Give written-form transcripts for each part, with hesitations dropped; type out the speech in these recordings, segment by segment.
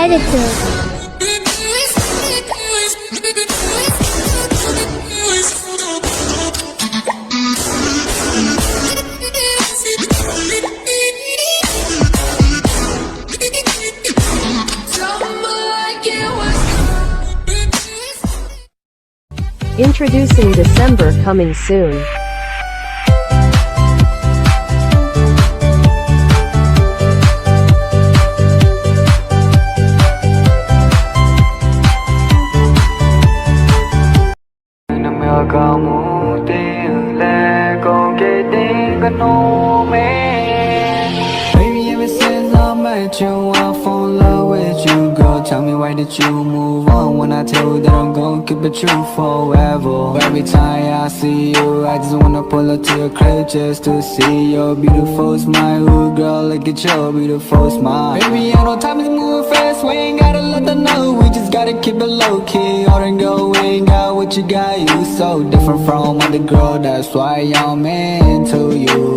competitive. Introducing December coming soon. Baby, ever since I met you, I fall in love with you, girl. Tell me why did you move on when I tell you that I'm gonna keep it true forever. Every time I see you, I just wanna pull up to your crib just to see your beautiful smile. Ooh, girl, look at your beautiful smile. Baby, I know time is moving fast, we ain't gotta let them know. We just gotta keep it low-key. All and go, we ain't got what you got. You so different from other girl, that's why I'm into you.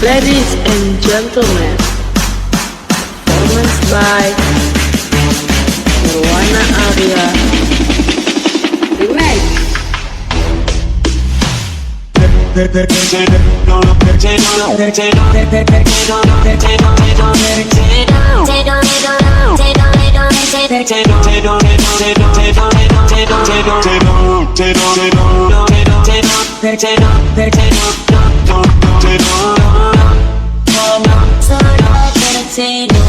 Ladies and gentlemen, performance by Nirwana Arya Remake. Take